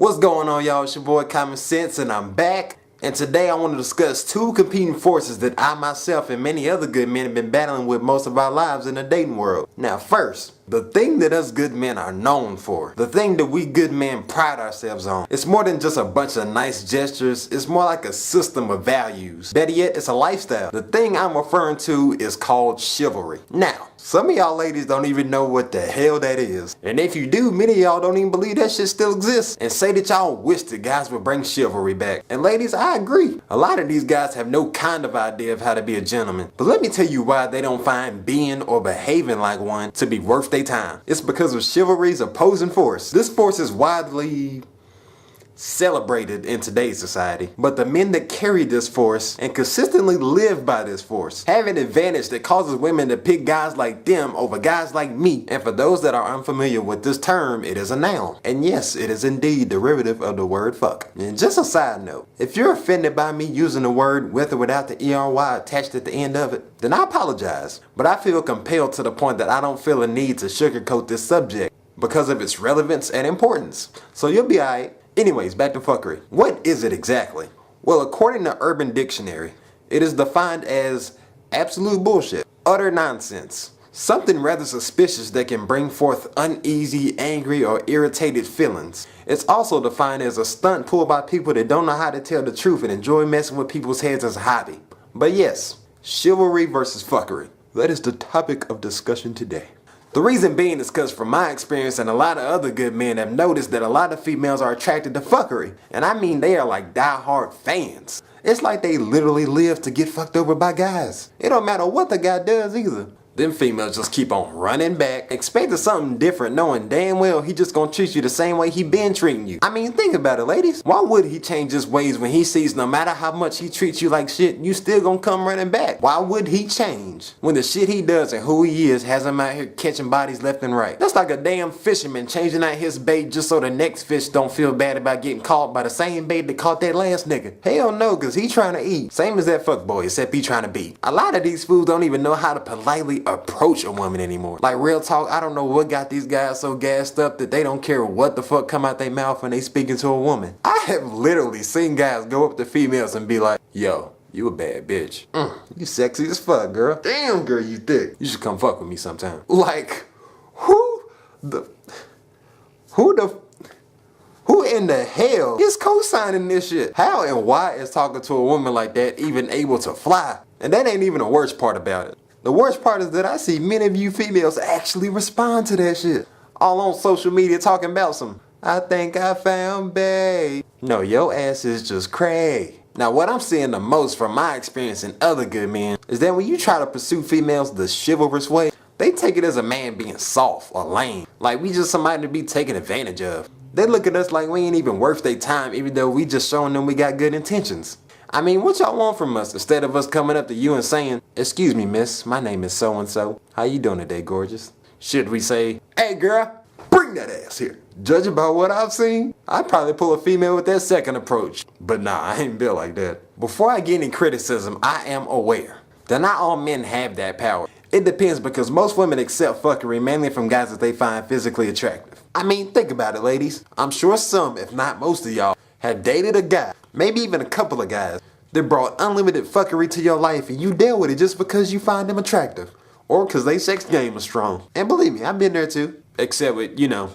What's going on, y'all? It's your boy Common Sense and I'm back. And today I want to discuss two competing forces that I myself and many other good men have been battling with most of our lives in the dating world. Now first, the thing that us good men are known for, the thing that we good men pride ourselves on, it's more than just a bunch of nice gestures, it's more like a system of values. Better yet, it's a lifestyle. The thing I'm referring to is called chivalry. Now, some of y'all ladies don't even know what the hell that is. And if you do, many of y'all don't even believe that shit still exists and say that y'all wish that guys would bring chivalry back. And ladies, I agree. A lot of these guys have no kind of idea of how to be a gentleman. But let me tell you why they don't find being or behaving like one to be worth their time. It's because of chivalry's opposing force. This force is widely celebrated in today's society, but the men that carry this force and consistently live by this force have an advantage that causes women to pick guys like them over guys like me. And for those that are unfamiliar with this term, it is a noun. And yes, it is indeed derivative of the word fuck. And just a side note, if you're offended by me using the word with or without the ERY attached at the end of it, then I apologize. But I feel compelled to the point that I don't feel a need to sugarcoat this subject because of its relevance and importance. So you'll be alright. Anyways, back to fuckery. What is it exactly? Well, according to Urban Dictionary, it is defined as absolute bullshit, utter nonsense, something rather suspicious that can bring forth uneasy, angry, or irritated feelings. It's also defined as a stunt pulled by people that don't know how to tell the truth and enjoy messing with people's heads as a hobby. But yes, chivalry versus fuckery. That is the topic of discussion today. The reason being is because from my experience and a lot of other good men have noticed that a lot of females are attracted to fuckery. And I mean they are like die-hard fans. It's like they literally live to get fucked over by guys. It don't matter what the guy does either. Them females just keep on running back, expecting something different, knowing damn well he just gonna treat you the same way he been treating you. I mean, think about it, ladies. Why would he change his ways when he sees no matter how much he treats you like shit, you still gonna come running back? Why would he change when the shit he does and who he is has him out here catching bodies left and right? That's like a damn fisherman changing out his bait just so the next fish don't feel bad about getting caught by the same bait that caught that last nigga. Hell no, cause he trying to eat. Same as that fuckboy, except he trying to beat. A lot of these fools don't even know how to politely approach a woman anymore. Like real talk, I don't know what got these guys so gassed up that they don't care what the fuck come out their mouth when they speaking to a woman. I have literally seen guys go up to females and be like, yo, you a bad bitch. You sexy as fuck, girl. Damn, girl, you thick. You should come fuck with me sometime. Like, who in the hell is co-signing this shit? How and why is talking to a woman like that even able to fly? And that ain't even the worst part about it. The worst part is that I see many of you females actually respond to that shit. All on social media talking about some, I think I found bae. No, your ass is just cray. Now what I'm seeing the most from my experience and other good men is that when you try to pursue females the chivalrous way, they take it as a man being soft or lame. Like we just somebody to be taken advantage of. They look at us like we ain't even worth their time even though we just showing them we got good intentions. I mean, what y'all want from us instead of us coming up to you and saying, excuse me, miss, my name is so-and-so. How you doing today, gorgeous? Should we say, hey girl, bring that ass here. Judging by what I've seen, I'd probably pull a female with that second approach. But nah, I ain't built like that. Before I get any criticism, I am aware that not all men have that power. It depends because most women accept fuckery mainly from guys that they find physically attractive. I mean, think about it, ladies. I'm sure some, if not most of y'all, have dated a guy, maybe even a couple of guys, that brought unlimited fuckery to your life and you deal with it just because you find them attractive. Or because they sex game is strong. And believe me, I've been there too. Except with, you know,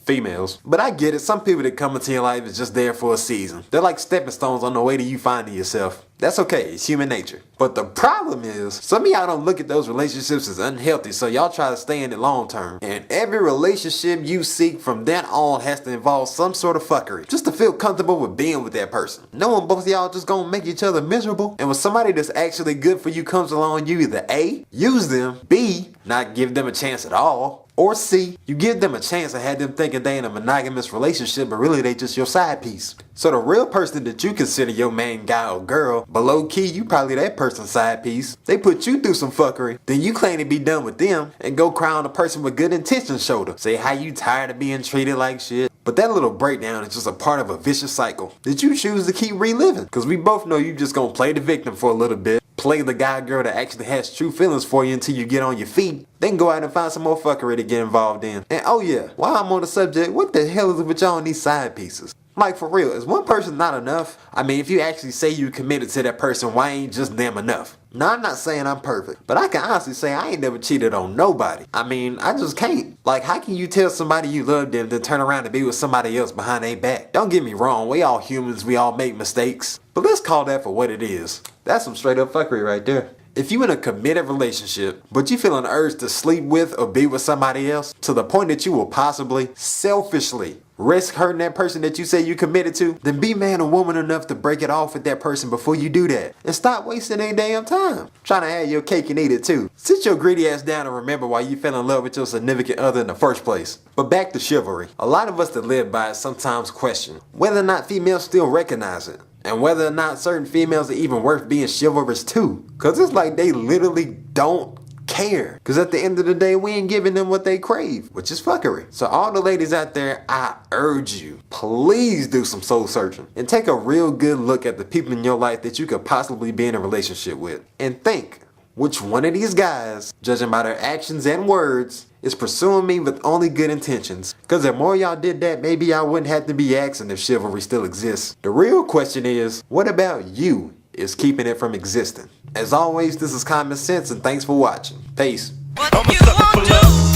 females. But I get it, some people that come into your life is just there for a season. They're like stepping stones on the way to you finding yourself. That's okay, it's human nature. But the problem is, some of y'all don't look at those relationships as unhealthy, so y'all try to stay in it long term. And every relationship you seek from then on has to involve some sort of fuckery, just to feel comfortable with being with that person. Knowing both of y'all just gonna make each other miserable. And when somebody that's actually good for you comes along, you either A, use them, B, not give them a chance at all, or C, you give them a chance and have them thinking they in a monogamous relationship, but really they just your side piece. So the real person that you consider your main guy or girl, but low key you probably that person's side piece. They put you through some fuckery, then you claim to be done with them and go cry on a person with good intentions shoulder. Say how you tired of being treated like shit. But that little breakdown is just a part of a vicious cycle that you choose to keep reliving. Cause we both know you just gonna play the victim for a little bit, play the guy or girl that actually has true feelings for you until you get on your feet, then go out and find some more fuckery to get involved in. And oh yeah, while I'm on the subject, what the hell is with y'all on these side pieces? Like for real, is one person not enough? I mean, if you actually say you committed to that person, why ain't just them enough? Now, I'm not saying I'm perfect, but I can honestly say I ain't never cheated on nobody. I mean, I just can't. Like, how can you tell somebody you love them then turn around and be with somebody else behind their back? Don't get me wrong, we all humans, we all make mistakes. But let's call that for what it is. That's some straight up fuckery right there. If you in a committed relationship, but you feel an urge to sleep with or be with somebody else to the point that you will possibly, selfishly, risk hurting that person that you say you committed to, then be man or woman enough to break it off with that person before you do that. And stop wasting their damn time. Trying to have your cake and eat it too. Sit your greedy ass down and remember why you fell in love with your significant other in the first place. But back to chivalry. A lot of us that live by it sometimes question whether or not females still recognize it. And whether or not certain females are even worth being chivalrous to. Cause it's like they literally don't care. Cause at the end of the day, we ain't giving them what they crave, which is fuckery. So all the ladies out there, I urge you, please do some soul searching. And take a real good look at the people in your life that you could possibly be in a relationship with. And think, which one of these guys, judging by their actions and words, is pursuing me with only good intentions. Cause if more y'all did that, maybe y'all wouldn't have to be asking if chivalry still exists. The real question is, what about you is keeping it from existing? As always, this is Common Sense and thanks for watching. Peace. What you want to